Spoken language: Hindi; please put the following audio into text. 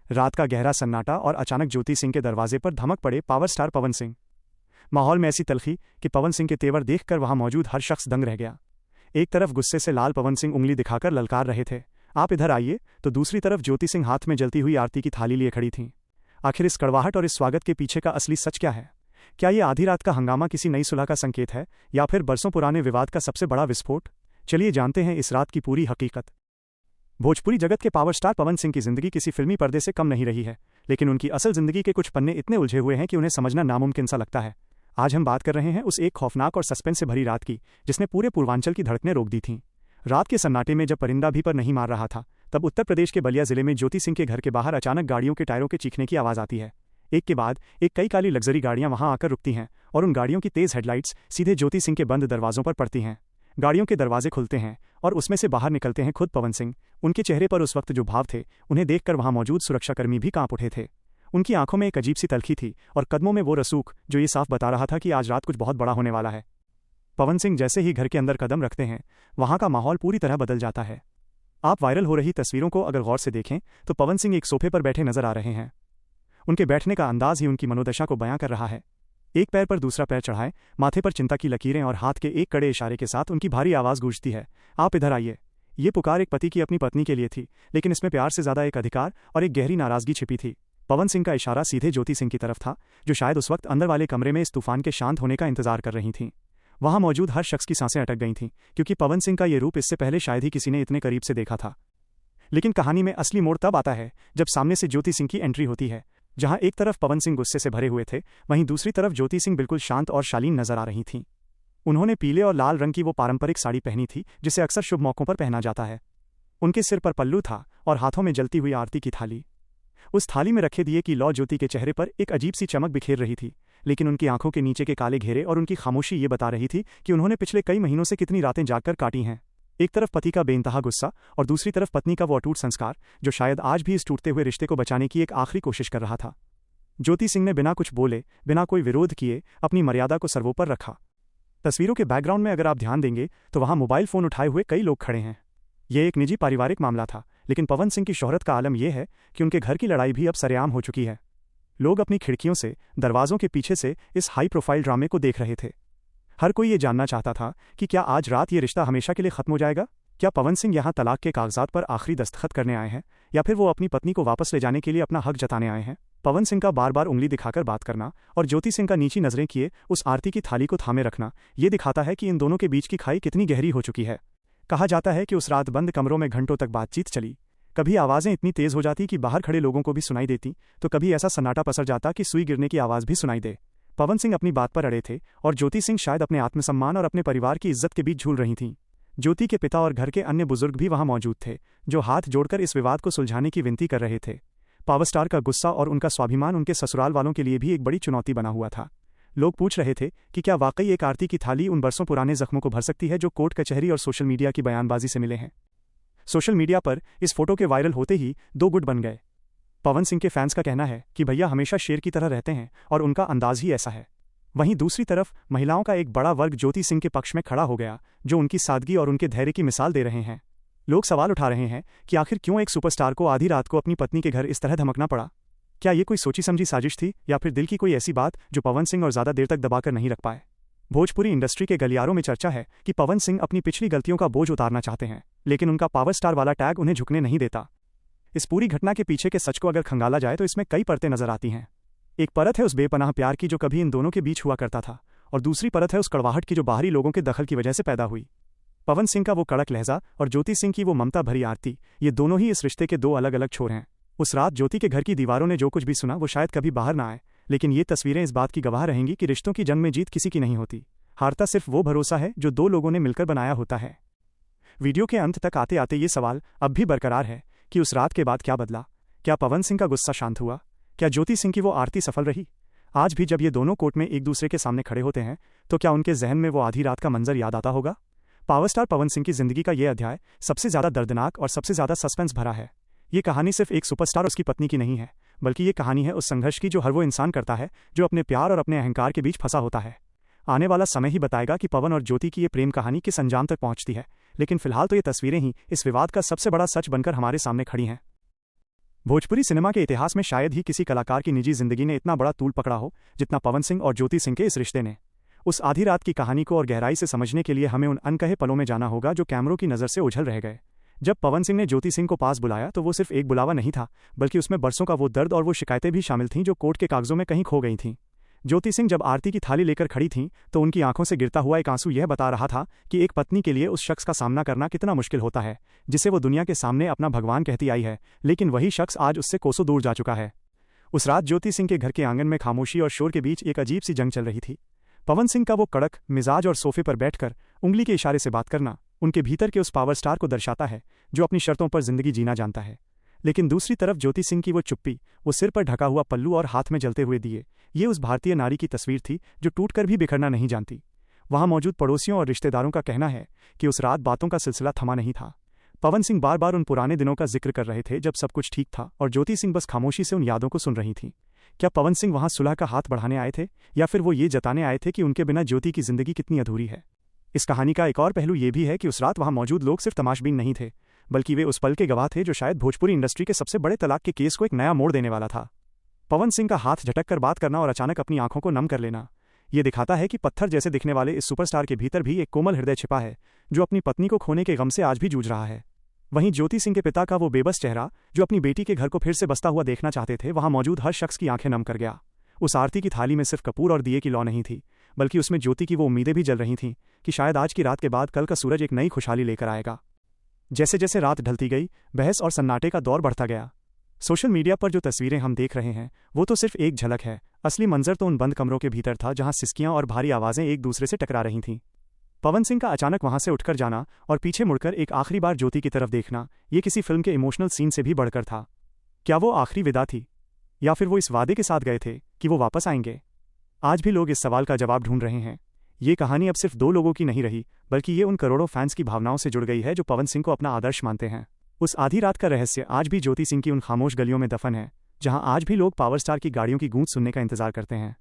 रात का गहरा सन्नाटा और अचानक ज्योति सिंह के दरवाजे पर धमक पड़े पावर स्टार पवन सिंह। माहौल में ऐसी तलखी कि पवन सिंह के तेवर देखकर वहां मौजूद हर शख्स दंग रह गया। एक तरफ गुस्से से लाल पवन सिंह उंगली दिखाकर ललकार रहे थे, आप इधर आइए, तो दूसरी तरफ ज्योति सिंह हाथ में जलती हुई आरती की थाली लिए खड़ी थीं। आखिर इस कड़वाहट और इस स्वागत के पीछे का असली सच क्या है? क्या ये आधी रात का हंगामा किसी नई सुलह का संकेत है, या फिर बरसों पुराने विवाद का सबसे बड़ा विस्फोट? चलिए जानते हैं इस रात की पूरी हकीकत। भोजपुरी जगत के पावर स्टार पवन सिंह की जिंदगी किसी फिल्मी पर्दे से कम नहीं रही है, लेकिन उनकी असल जिंदगी के कुछ पन्ने इतने उलझे हुए हैं कि उन्हें समझना नामुमकिन सा लगता है। आज हम बात कर रहे हैं उस एक खौफनाक और सस्पेंस से भरी रात की, जिसने पूरे पूर्वांचल की धड़कनें रोक दी थीं। रात के सन्नाटे में जब परिंदा भी पर नहीं मार रहा था, तब उत्तर प्रदेश के बलिया जिले में ज्योति सिंह के घर के बाहर अचानक गाड़ियों के टायरों के चीखने की आवाज आती है। एक के बाद एक कई काली लग्जरी गाड़ियां वहां आकर रुकती हैं, और उन गाड़ियों की तेज हेडलाइट्स सीधे ज्योति सिंह के बंद दरवाजों पर पड़ती हैं। गाड़ियों के दरवाजे खुलते हैं और उसमें से बाहर निकलते हैं खुद पवन सिंह। उनके चेहरे पर उस वक्त जो भाव थे, उन्हें देखकर वहां मौजूद सुरक्षाकर्मी भी कांप उठे थे। उनकी आंखों में एक अजीब सी तलखी थी और कदमों में वो रसूख जो ये साफ बता रहा था कि आज रात कुछ बहुत बड़ा होने वाला है। पवन सिंह जैसे ही घर के अंदर कदम रखते हैं, वहां का माहौल पूरी तरह बदल जाता है। आप वायरल हो रही तस्वीरों को अगर गौर से देखें तो पवन सिंह एक सोफे पर बैठे नजर आ रहे हैं। उनके बैठने का अंदाज ही उनकी मनोदशा को बयां कर रहा है। एक पैर पर दूसरा पैर चढ़ाए, माथे पर चिंता की लकीरें और हाथ के एक कड़े इशारे के साथ उनकी भारी आवाज गूंजती है, आप इधर आइए। ये पुकार एक पति की अपनी पत्नी के लिए थी, लेकिन इसमें प्यार से ज्यादा एक अधिकार और एक गहरी नाराजगी छिपी थी। पवन सिंह का इशारा सीधे ज्योति सिंह की तरफ था, जो शायद उस वक्त अंदर वाले कमरे में इस तूफान के शांत होने का इंतजार कर रही थीं। वहां मौजूद हर शख्स की सांसें अटक गई थीं, क्योंकि पवन सिंह का ये रूप इससे पहले शायद ही किसी ने इतने करीब से देखा था। लेकिन कहानी में असली मोड़ तब आता है जब सामने से ज्योति सिंह की एंट्री होती है। जहां एक तरफ पवन सिंह गुस्से से भरे हुए थे, वहीं दूसरी तरफ ज्योति सिंह बिल्कुल शांत और शालीन नजर आ रही थीं। उन्होंने पीले और लाल रंग की वो पारंपरिक साड़ी पहनी थी जिसे अक्सर शुभ मौकों पर पहना जाता है। उनके सिर पर पल्लू था और हाथों में जलती हुई आरती की थाली। उस थाली में रखे दिए की लौ ज्योति के चेहरे पर एक अजीब सी चमक बिखेर रही थी, लेकिन उनकी आंखों के नीचे के काले घेरे और उनकी खामोशी ये बता रही थी कि उन्होंने पिछले कई महीनों से कितनी रातें जागकर काटी हैं। एक तरफ पति का बेइंतहा गुस्सा और दूसरी तरफ पत्नी का वो अटूट संस्कार, जो शायद आज भी इस टूटते हुए रिश्ते को बचाने की एक आखिरी कोशिश कर रहा था। ज्योति सिंह ने बिना कुछ बोले, बिना कोई विरोध किए, अपनी मर्यादा को सर्वोपर रखा। तस्वीरों के बैकग्राउंड में अगर आप ध्यान देंगे तो वहां मोबाइल फोन उठाए हुए कई लोग खड़े हैं। यह एक निजी पारिवारिक मामला था, लेकिन पवन सिंह की शोहरत का आलम यह है कि उनके घर की लड़ाई भी अब सरेआम हो चुकी है। लोग अपनी खिड़कियों से, दरवाजों के पीछे से इस हाई प्रोफाइल ड्रामे को देख रहे थे। हर कोई ये जानना चाहता था कि क्या आज रात ये रिश्ता हमेशा के लिए खत्म हो जाएगा? क्या पवन सिंह यहाँ तलाक के कागजात पर आखिरी दस्तखत करने आए हैं, या फिर वो अपनी पत्नी को वापस ले जाने के लिए अपना हक जताने आए हैं? पवन सिंह का बार बार उंगली दिखाकर बात करना और ज्योति सिंह का नीची नजरें किए उस आरती की थाली को थामे रखना, ये दिखाता है कि इन दोनों के बीच की खाई कितनी गहरी हो चुकी है। कहा जाता है कि उस रात बंद कमरों में घंटों तक बातचीत चली। कभी आवाजें इतनी तेज हो जाती कि बाहर खड़े लोगों को भी सुनाई देती, तो कभी ऐसा सन्नाटा पसर जाता कि सुई गिरने की आवाज भी सुनाई दे। पवन सिंह अपनी बात पर अड़े थे और ज्योति सिंह शायद अपने आत्मसम्मान और अपने परिवार की इज्जत के बीच झूल रही थीं। ज्योति के पिता और घर के अन्य बुजुर्ग भी वहां मौजूद थे, जो हाथ जोड़कर इस विवाद को सुलझाने की विनती कर रहे थे। पावर स्टार का गुस्सा और उनका स्वाभिमान उनके ससुराल वालों के लिए भी एक बड़ी चुनौती बना हुआ था। लोग पूछ रहे थे कि क्या वाकई एक आरती की थाली उन बरसों पुराने जख्मों को भर सकती है जो कोर्ट कचहरी और सोशल मीडिया की बयानबाजी से मिले हैं। सोशल मीडिया पर इस फोटो के वायरल होते ही दो गुट बन गए। पवन सिंह के फैंस का कहना है कि भैया हमेशा शेर की तरह रहते हैं और उनका अंदाज ही ऐसा है। वहीं दूसरी तरफ महिलाओं का एक बड़ा वर्ग ज्योति सिंह के पक्ष में खड़ा हो गया, जो उनकी सादगी और उनके धैर्य की मिसाल दे रहे हैं। लोग सवाल उठा रहे हैं कि आखिर क्यों एक सुपरस्टार को आधी रात को अपनी पत्नी के घर इस तरह धमकना पड़ा? क्या ये कोई सोची समझी साजिश थी, या फिर दिल की कोई ऐसी बात जो पवन सिंह और ज्यादा देर तक दबाकर नहीं रख पाए? भोजपुरी इंडस्ट्री के गलियारों में चर्चा है कि पवन सिंह अपनी पिछली गलतियों का बोझ उतारना चाहते हैं, लेकिन उनका पावर स्टार वाला टैग उन्हें झुकने नहीं देता। इस पूरी घटना के पीछे के सच को अगर खंगाला जाए तो इसमें कई परतें नजर आती हैं। एक परत है उस बेपनाह प्यार की जो कभी इन दोनों के बीच हुआ करता था, और दूसरी परत है उस कड़वाहट की जो बाहरी लोगों के दखल की वजह से पैदा हुई। पवन सिंह का वो कड़क लहजा और ज्योति सिंह की वो ममता भरी आरती, ये दोनों ही इस रिश्ते के दो अलग अलग छोर हैं। उस रात ज्योति के घर की दीवारों ने जो कुछ भी सुना वो शायद कभी बाहर ना आए, लेकिन ये तस्वीरें इस बात की गवाह रहेंगी कि रिश्तों की जंग में जीत किसी की नहीं होती। हारता सिर्फ वो भरोसा है जो दो लोगों ने मिलकर बनाया होता है। वीडियो के अंत तक आते आते ये सवाल अब भी बरकरार है कि उस रात के बाद क्या बदला? क्या पवन सिंह का गुस्सा शांत हुआ? क्या ज्योति सिंह की वो आरती सफल रही? आज भी जब ये दोनों कोर्ट में एक दूसरे के सामने खड़े होते हैं, तो क्या उनके जहन में वो आधी रात का मंजर याद आता होगा? पावर स्टार पवन सिंह की जिंदगी का ये अध्याय सबसे ज्यादा दर्दनाक और सबसे ज्यादा सस्पेंस भरा है। ये कहानी सिर्फ एक सुपरस्टार और उसकी पत्नी की नहीं है, बल्कि ये कहानी है उस संघर्ष की जो हर वो इंसान करता है जो अपने प्यार और अपने अहंकार के बीच फंसा होता है। आने वाला समय ही बताएगा कि पवन और ज्योति की ये प्रेम कहानी किस अंजाम तक पहुंचती है, लेकिन फिलहाल तो ये तस्वीरें ही इस विवाद का सबसे बड़ा सच बनकर हमारे सामने खड़ी हैं। भोजपुरी सिनेमा के इतिहास में शायद ही किसी कलाकार की निजी जिंदगी ने इतना बड़ा तूल पकड़ा हो जितना पवन सिंह और ज्योति सिंह के इस रिश्ते ने। उस आधी रात की कहानी को और गहराई से समझने के लिए हमें उन अनकहे पलों में जाना होगा जो कैमरों की नज़र से उछल रह गए। जब पवन सिंह ने ज्योति सिंह को पास बुलाया तो वो सिर्फ एक बुलावा नहीं था, बल्कि उसमें बरसों का वो दर्द और वो शिकायतें भी शामिल थीं जो कोर्ट के कागजों में कहीं खो गई थीं। ज्योति सिंह जब आरती की थाली लेकर खड़ी थीं तो उनकी आंखों से गिरता हुआ एक आंसू यह बता रहा था कि एक पत्नी के लिए उस शख्स का सामना करना कितना मुश्किल होता है जिसे वो दुनिया के सामने अपना भगवान कहती आई है, लेकिन वही शख्स आज उससे कोसों दूर जा चुका है। उस रात ज्योति सिंह के घर के आंगन में खामोशी और शोर के बीच एक अजीब सी जंग चल रही थी। पवन सिंह का वो कड़क मिजाज और सोफे पर बैठकर उंगली के इशारे से बात करना उनके भीतर के उस पावर स्टार को दर्शाता है जो अपनी शर्तों पर जिंदगी जीना जानता है। लेकिन दूसरी तरफ ज्योति सिंह की वो चुप्पी, वो सिर पर ढका हुआ पल्लू और हाथ में जलते हुए दिए, ये उस भारतीय नारी की तस्वीर थी जो टूटकर भी बिखरना नहीं जानती। वहां मौजूद पड़ोसियों और रिश्तेदारों का कहना है कि उस रात बातों का सिलसिला थमा नहीं था। पवन सिंह बार बार उन पुराने दिनों का जिक्र कर रहे थे जब सब कुछ ठीक था और ज्योति सिंह बस खामोशी से उन यादों को सुन रही थीं। क्या पवन सिंह वहां सुलह का हाथ बढ़ाने आए थे या फिर वो ये जताने आए थे कि उनके बिना ज्योति की जिंदगी कितनी अधूरी है? इस कहानी का एक और पहलू ये भी है कि उस रात वहां मौजूद लोग सिर्फ तमाशबीन नहीं थे, बल्कि वे उस पल के गवाह थे जो शायद भोजपुरी इंडस्ट्री के सबसे बड़े तलाक के केस को एक नया मोड़ देने वाला था। पवन सिंह का हाथ झटक कर बात करना और अचानक अपनी आंखों को नम कर लेना, ये दिखाता है कि पत्थर जैसे दिखने वाले इस सुपरस्टार के भीतर भी एक कोमल हृदय छिपा है जो अपनी पत्नी को खोने के गम से आज भी जूझ रहा है। वहीं ज्योति सिंह के पिता का वो बेबस चेहरा जो अपनी बेटी के घर को फिर से बसता हुआ देखना चाहते थे, वहां मौजूद हर शख्स की आंखें नम कर गया। उस आरती की थाली में सिर्फ कपूर और दिए की लौ नहीं थी, बल्कि उसमें ज्योति की वो उम्मीदें भी जल रही थीं कि शायद आज की रात के बाद कल का सूरज एक नई खुशहाली लेकर आएगा। जैसे जैसे रात ढलती गई, बहस और सन्नाटे का दौर बढ़ता गया। सोशल मीडिया पर जो तस्वीरें हम देख रहे हैं वो तो सिर्फ एक झलक है, असली मंजर तो उन बंद कमरों के भीतर था जहां सिसकियां और भारी आवाजें एक दूसरे से टकरा रही थीं। पवन सिंह का अचानक वहां से उठकर जाना और पीछे मुड़कर एक आखिरी बार ज्योति की तरफ देखना, ये किसी फिल्म के इमोशनल सीन से भी बढ़कर था। क्या वो आखिरी विदा थी या फिर वो इस वादे के साथ गए थे कि वो वापस आएंगे? आज भी लोग इस सवाल का जवाब ढूंढ रहे हैं। ये कहानी अब सिर्फ दो लोगों की नहीं रही, बल्कि ये उन करोड़ों फैंस की भावनाओं से जुड़ गई है जो पवन सिंह को अपना आदर्श मानते हैं। उस आधी रात का रहस्य आज भी ज्योति सिंह की उन खामोश गलियों में दफन है, जहां आज भी लोग पावर स्टार की गाड़ियों की गूंज सुनने का इंतजार करते हैं।